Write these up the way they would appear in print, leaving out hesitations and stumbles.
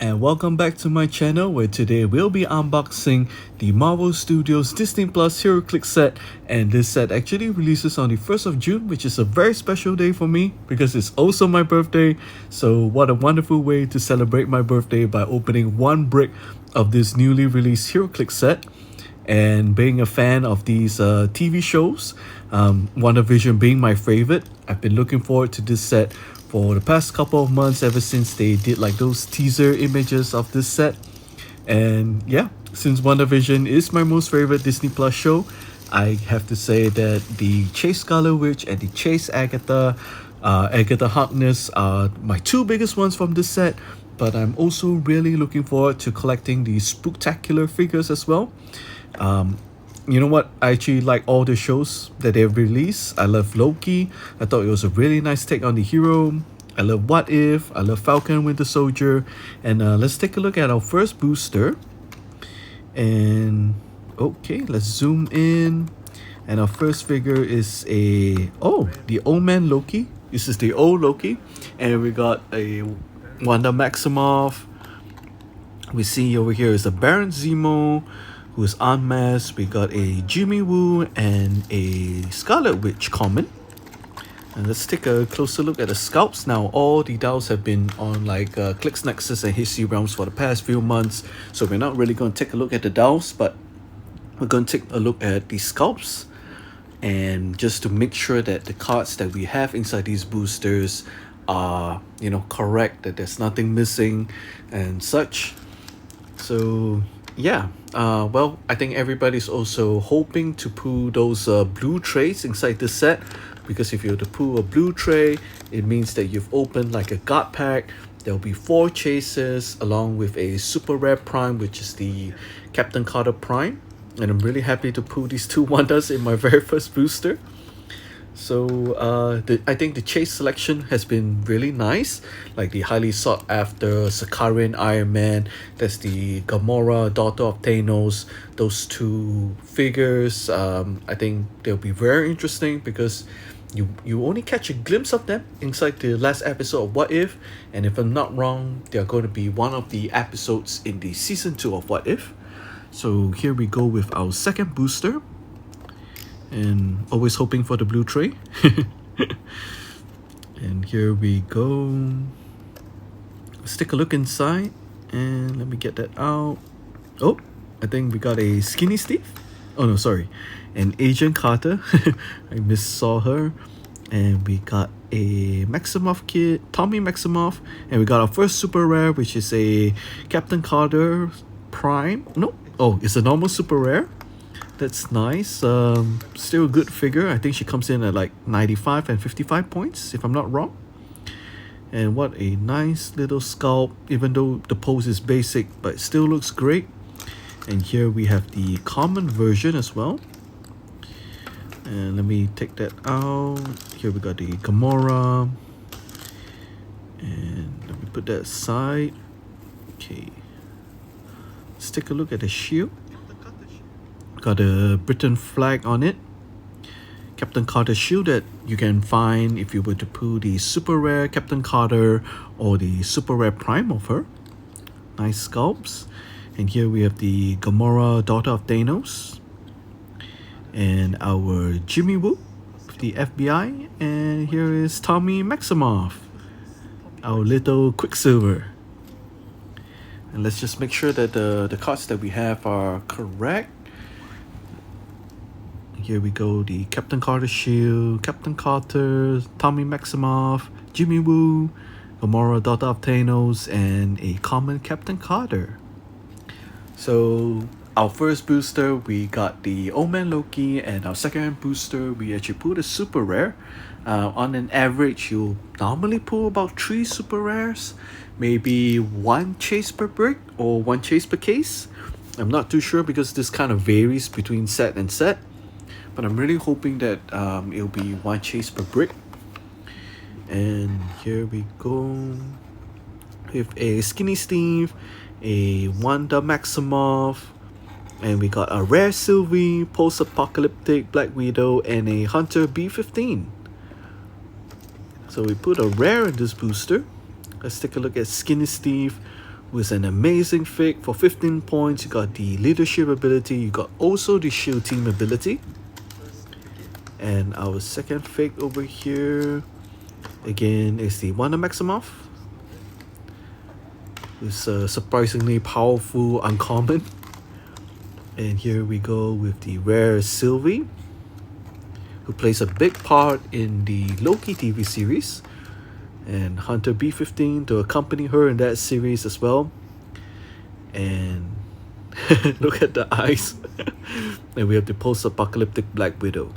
And welcome back to my channel where today we'll be unboxing the Marvel Studios Disney Plus HeroClix set, and this set actually releases on the 1st of June, which is a very special day for me because it's also my birthday. So what a wonderful way to celebrate my birthday by opening one brick of this newly released HeroClix set. And being a fan of these TV shows, WandaVision being my favorite, I've been looking forward to this set for the past couple of months ever since they did like those teaser images of this set. And yeah, since WandaVision is my most favorite Disney Plus show, I have to say that the Chase Scarlet Witch and the Chase Agatha Harkness are my two biggest ones from this set. But I'm also really looking forward to collecting the Spooktacular figures as well. You know what? I actually like all the shows that they've released. I love Loki. I thought it was a really nice take on the hero. I love What If. I love Falcon Winter Soldier. And let's take a look at our first booster. And okay, let's zoom in. And our first figure is the old man Loki. This is the old Loki. And we got a Wanda Maximoff. We see over here is a Baron Zemo who's unmasked. We got a Jimmy Woo and a Scarlet Witch common. And let's take a closer look at the scalps. Now all the dolls have been on like Clicks Nexus and History Realms for the past few months, so we're not really going to take a look at the dolls, but we're going to take a look at the scalps, and just to make sure that the cards that we have inside these boosters are, you know, correct, that there's nothing missing and such. So yeah, well, I think everybody's also hoping to pull those blue trays inside this set, because if you were to pull a blue tray, it means that you've opened like a god pack. There'll be 4 chases along with a super rare prime, which is the Captain Carter prime, and I'm really happy to pull these two Wandas in my very first booster. So I think the chase selection has been really nice, like the highly sought after Sakarian Iron Man, that's the Gamora, daughter of Thanos. Those two figures, I think they'll be very interesting because you only catch a glimpse of them inside the last episode of What If, and if I'm not wrong, they're going to be one of the episodes in the season 2 of What If. So here we go with our second booster. And always hoping for the blue tray. And here we go. Let's take a look inside, and let me get that out. Oh, I think we got a Skinny Steve. Oh no, sorry, an Agent Carter. I missaw her. And we got a Maximoff kit, Tommy Maximoff, and we got our first super rare, which is a Captain Carter Prime. No, oh, it's a normal super rare. That's nice. Still a good figure. I think she comes in at like 95 and 55 points, if I'm not wrong. And what a nice little sculpt, even though the pose is basic, but it still looks great. And here we have the common version as well. And let me take that out. Here we got the Gamora. And let me put that aside. Okay. Let's take a look at the shield. Got a Britain flag on it. Captain Carter shield that you can find if you were to pull the super rare Captain Carter or the super rare prime of her. Nice sculpts. And here we have the Gamora, daughter of Thanos. And our Jimmy Woo, the FBI. And here is Tommy Maximoff, our little Quicksilver. And let's just make sure that the cards that we have are correct. Here we go, the Captain Carter shield, Captain Carter, Tommy Maximoff, Jimmy Woo, Gamora, daughter of Thanos, and a common Captain Carter. So our first booster, we got the Old Man Loki, and our second booster, we actually pulled a super rare. On an average, you'll normally pull about 3 super rares, maybe 1 chase per brick or 1 chase per case. I'm not too sure because this kind of varies between set and set. But I'm really hoping that it'll be 1 chase per brick. And here we go with a Skinny Steve, a Wanda Maximoff, and we got a rare Sylvie, post-apocalyptic Black Widow, and a Hunter B-15. So we put a rare in this booster. Let's take a look at Skinny Steve with an amazing fig for 15 points. You got the leadership ability, you got also the shield team ability. And our second fig over here again is the Wanda Maximoff. It's a surprisingly powerful uncommon. And here we go with the rare Sylvie, who plays a big part in the Loki TV series, and Hunter B15 to accompany her in that series as well. And look at the eyes. And we have the post-apocalyptic Black Widow.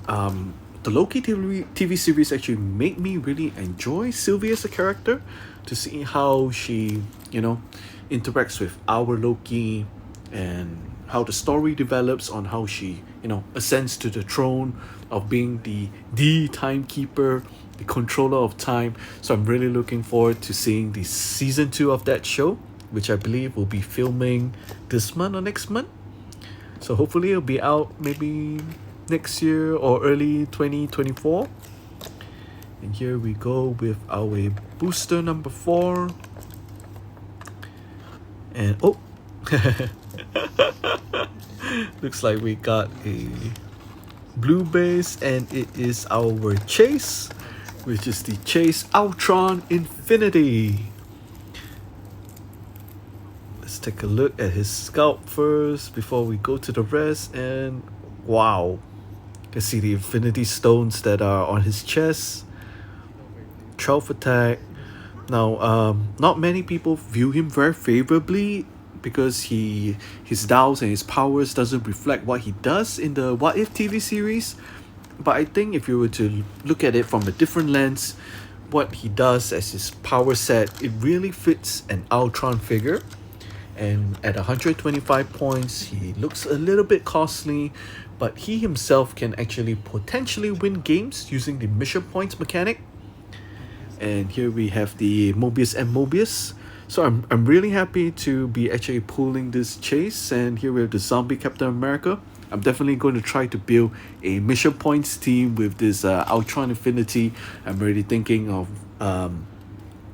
The Loki TV series actually made me really enjoy Sylvie as a character, to see how she, interacts with our Loki, and how the story develops on how she, ascends to the throne of being the timekeeper, the controller of time. So I'm really looking forward to seeing the season 2 of that show, which I believe will be filming this month or next month. So hopefully it'll be out maybe next year or early 2024. And here we go with our booster number 4. And oh, looks like we got a blue base, and it is our Chase, which is the Chase Ultron Infinity. Let's take a look at his scalp first before we go to the rest. And wow, you can see the Infinity Stones that are on his chest. 12 attack. Now, not many people view him very favorably, because his dials and his powers doesn't reflect what he does in the What If TV series. But I think if you were to look at it from a different lens, what he does as his power set, it really fits an Ultron figure. And at 125 points, he looks a little bit costly, but he himself can actually potentially win games using the mission points mechanic. And here we have the Mobius and Mobius. So I'm really happy to be actually pulling this Chase. And here we have the zombie Captain America. I'm definitely going to try to build a mission points team with this Ultron Infinity. I'm already thinking of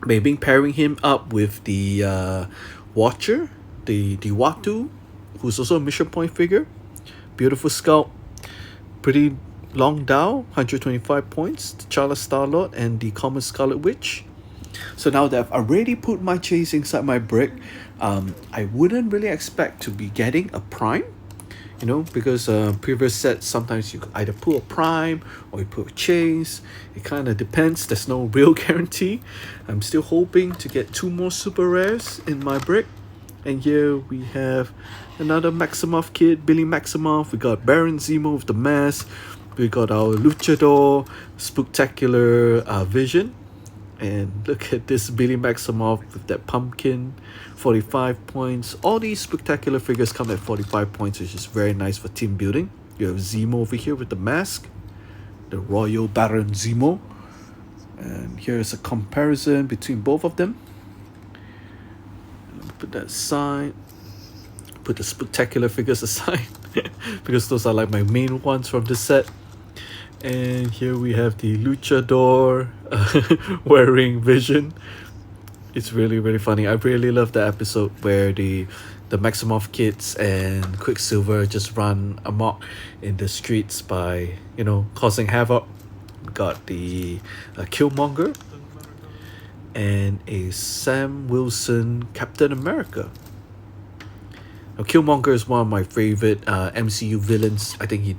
maybe pairing him up with the Watcher, the Watu, who's also a mission point figure. Beautiful sculpt, pretty long dial, 125 points, T'Challa Star-Lord, and the common Scarlet Witch. So now that I've already put my Chase inside my brick, I wouldn't really expect to be getting a Prime, because previous sets, sometimes you either pull a Prime or you pull a Chase. It kind of depends. There's no real guarantee. I'm still hoping to get 2 more super rares in my brick. And here we have another Maximoff kid, Billy Maximoff. We got Baron Zemo with the mask. We got our Luchador Spooktacular Vision. And look at this Billy Maximoff with that pumpkin, 45 points. All these spectacular figures come at 45 points, which is very nice for team building. You have Zemo over here with the mask, the Royal Baron Zemo. And here's a comparison between both of them. Put that aside. Put the spectacular figures aside because those are like my main ones from the set. And here we have the Luchador wearing Vision. It's really, really funny. I really love the episode where the Maximoff kids and Quicksilver just run amok in the streets by, causing havoc. We got the Killmonger and a Sam Wilson Captain America. Now, Killmonger is one of my favorite MCU villains. I think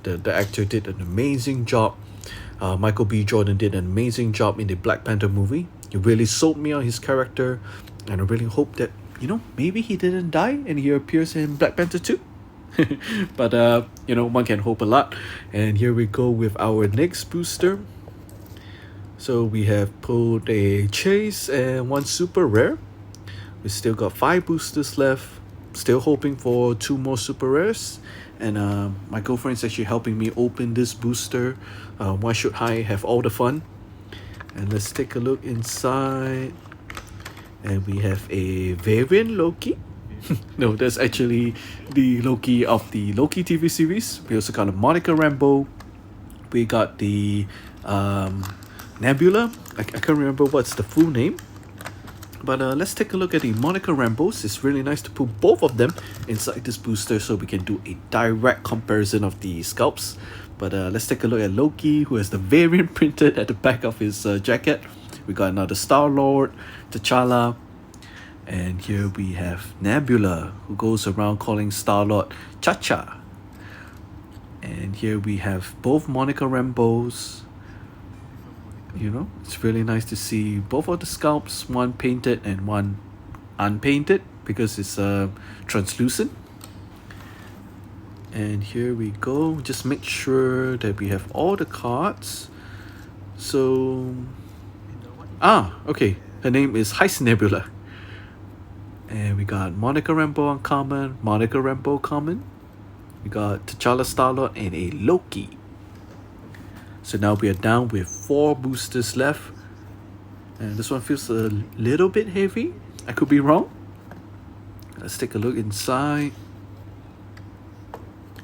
the actor did an amazing job. Michael B. Jordan did an amazing job in the Black Panther movie. He really sold me on his character, and I really hope that, maybe he didn't die and he appears in Black Panther 2. But, one can hope a lot. And here we go with our next booster. So we have pulled a Chase and 1 super rare. We still got 5 boosters left. Still hoping for 2 more super rares. And my girlfriend's actually helping me open this booster. Why should I have all the fun? And let's take a look inside. And we have a variant Loki. No, that's actually the Loki of the Loki TV series. We also got a Monica Rambeau. We got the Nebula. I can't remember what's the full name But let's take a look at the Monica Rambos. It's really nice to put both of them inside this booster so we can do a direct comparison of the sculpts. But let's take a look at Loki, who has the variant printed at the back of his jacket. We got another Star-Lord, T'Challa, and here we have Nebula, who goes around calling Star-Lord Cha-Cha. And here we have both Monica Rambos. You know, it's really nice to see both of the sculpts, one painted and one unpainted because it's translucent. And here we go. Just make sure that we have all the cards. So, okay. Her name is Heist Nebula. And we got Monica Rambeau uncommon, Monica Rambeau common. We got T'Challa, Star-Lord, and a Loki. So now we are down with 4 boosters left. And this one feels a little bit heavy. I could be wrong. Let's take a look inside.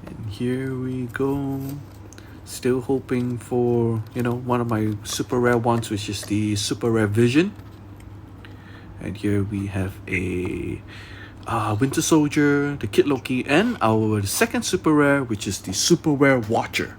And here we go. Still hoping for, you know, one of my super rare ones, which is the super rare Vision. And here we have a Winter Soldier, the Kid Loki, and our second super rare, which is the super rare Watcher.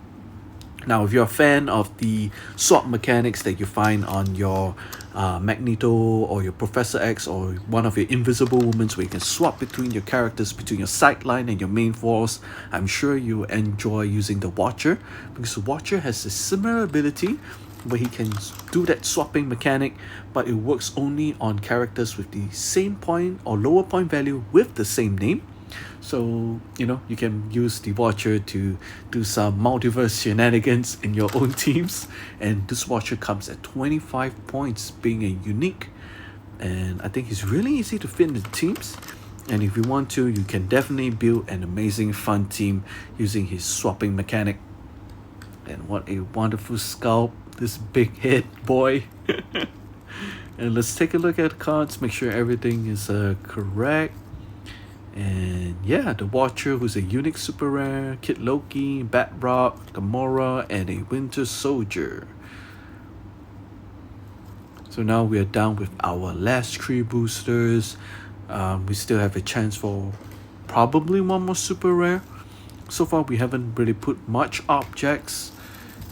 Now, if you're a fan of the swap mechanics that you find on your Magneto or your Professor X or one of your Invisible Womans, where you can swap between your characters, between your sideline and your main force, I'm sure you enjoy using the Watcher, because the Watcher has a similar ability where he can do that swapping mechanic, but it works only on characters with the same point or lower point value with the same name. So, you know, you can use the Watcher to do some multiverse shenanigans in your own teams. And this Watcher comes at 25 points, being a unique. And I think it's really easy to fit into teams. And if you want to, you can definitely build an amazing fun team using his swapping mechanic. And what a wonderful sculpt, this big head boy. And let's take a look at the cards, make sure everything is correct. And yeah, the Watcher, who's a unique super rare, Kid Loki, Batroc, Gamora, and a Winter Soldier. So now we are down with our last 3 boosters. We still have a chance for probably one more super rare. So far we haven't really put much objects,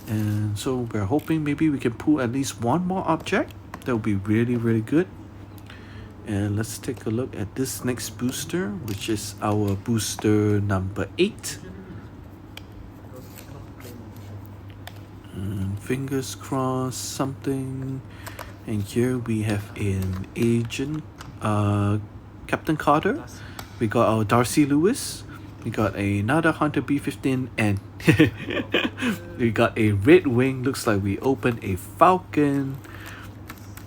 and so we're hoping maybe we can pull at least one more object. That would be really, really good. And let's take a look at this next booster, which is our booster number 8. And fingers crossed something. And here we have an agent, Captain Carter. We got our Darcy Lewis. We got another Hunter B-15, and we got a Red Wing. Looks like we opened a Falcon.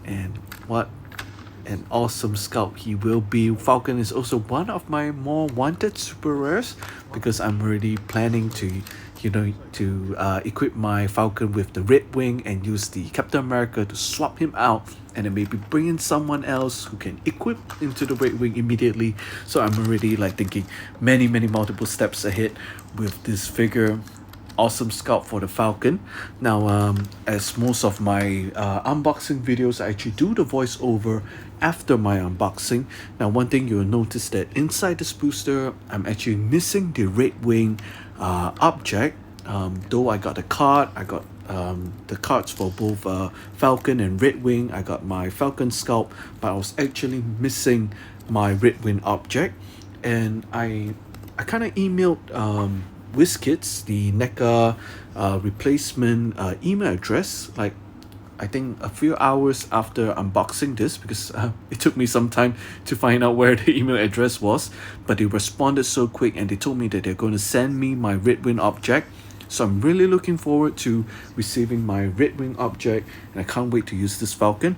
And what an awesome sculpt he will be. Falcon is also one of my more wanted super rares, because I'm already planning to, you know, to equip my Falcon with the Red Wing and use the Captain America to swap him out, and then maybe bring in someone else who can equip into the Red Wing immediately. So I'm already like thinking many multiple steps ahead with this figure. Awesome sculpt for the Falcon. Now, as most of my unboxing videos, I actually do the voiceover after my unboxing. Now, one thing you'll notice that inside this booster, I'm actually missing the Red Wing object. Though I got the card, I got the cards for both Falcon and Red Wing. I got my Falcon sculpt, but I was actually missing my Red Wing object. And I kind of emailed WizKids, the NECA replacement email address, like I think a few hours after unboxing this, because it took me some time to find out where the email address was, but they responded so quick and they told me that they're going to send me my Red Wing object. So I'm really looking forward to receiving my Red Wing object, and I can't wait to use this Falcon.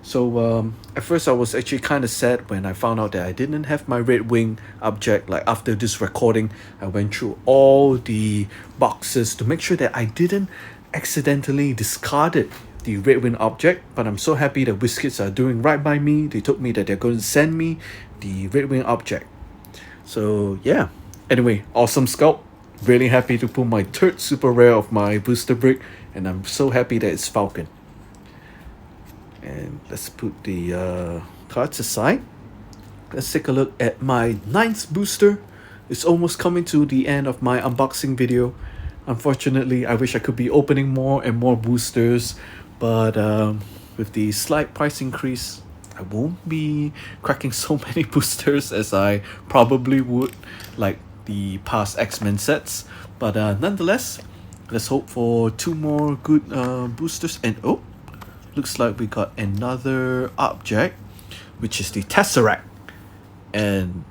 So at first I was actually kind of sad when I found out that I didn't have my Red Wing object. Like after this recording, I went through all the boxes to make sure that I didn't accidentally discarded the Red Wing object. But I'm so happy that WizKids are doing right by me. They told me that they're going to send me the Red Wing object. So yeah, anyway, awesome sculpt. Really happy to pull my 3rd super rare of my booster brick, and I'm so happy that it's Falcon. And let's put the cards aside, let's take a look at my ninth booster. It's almost coming to the end of my unboxing video. Unfortunately, I wish I could be opening more and more boosters, but with the slight price increase, I won't be cracking so many boosters as I probably would like the past X-Men sets. But nonetheless, let's hope for two more good boosters. And oh, looks like we got another object, which is the Tesseract. And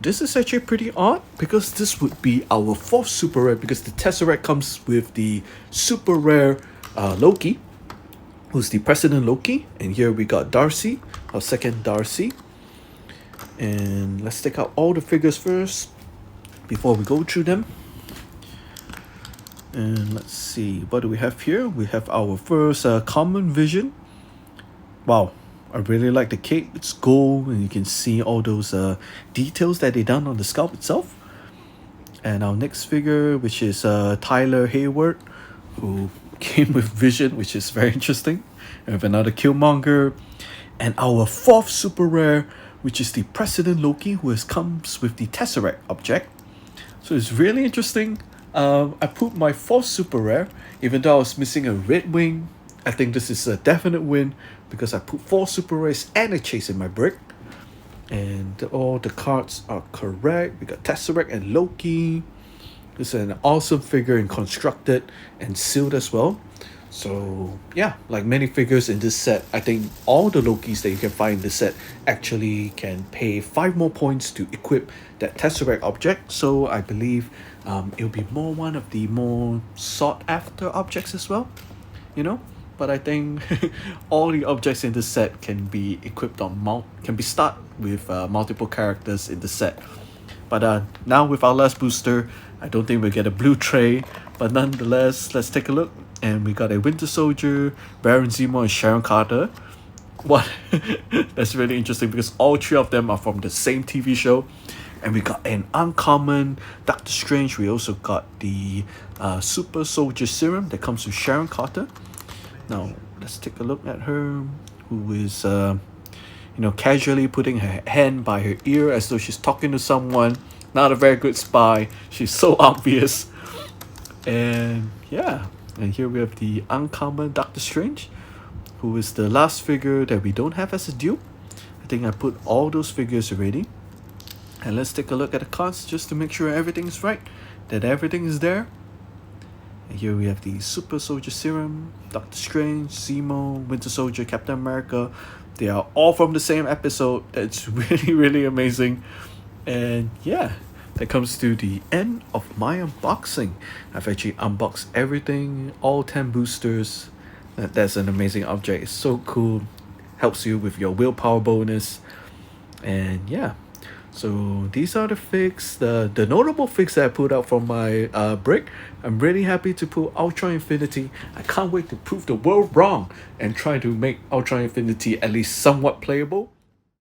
this is actually pretty odd because this would be our fourth super rare, because the Tesseract comes with the super rare Loki, who's the President Loki. And here we got Darcy, our second Darcy. And let's take out all the figures first before we go through them. And let's see, what do we have here? We have our first common Vision. Wow, I really like the cape. It's gold and you can see all those details that they done on the scalp itself. And our next figure, which is Tyler Hayward, who came with Vision, which is very interesting. We have another Killmonger. And our fourth super rare, which is the President Loki, who comes with the Tesseract object. So it's really interesting. I put my fourth super rare, even though I was missing a red wing. I think this is a definite win because I put 4 super rares and a chase in my brick. And all the cards are correct. We got Tesseract and Loki. This is an awesome figure and constructed and sealed as well. So yeah, like many figures in this set, I think all the Lokis that you can find in this set actually can pay 5 more points to equip that Tesseract object. So I believe it'll be one of the more sought after objects as well, you know. But I think all the objects in this set can be equipped on start with multiple characters in the set. But now with our last booster, I don't think we'll get a blue tray. But nonetheless, let's take a look. And we got a Winter Soldier, Baron Zemo, and Sharon Carter. What? That's really interesting because all 3 of them are from the same TV show. And we got an uncommon Doctor Strange. We also got the Super Soldier Serum that comes with Sharon Carter. Now, let's take a look at her, who is, casually putting her hand by her ear as though she's talking to someone. Not a very good spy. She's so obvious. And yeah, and here we have the uncommon Doctor Strange, who is the last figure that we don't have as a dupe. I think I put all those figures already. And let's take a look at the cards just to make sure everything is right, that everything is there. And here we have the Super Soldier Serum, Doctor Strange, Zemo, Winter Soldier, Captain America. They are all from the same episode. That's really, really amazing. And yeah, that comes to the end of my unboxing. I've actually unboxed everything, all 10 boosters. That's an amazing object. It's so cool. Helps you with your willpower bonus. And yeah, so these are the figs, the notable figs that I put out from my brick. I'm really happy to put Ultron Infinity. I can't wait to prove the world wrong and try to make Ultron Infinity at least somewhat playable.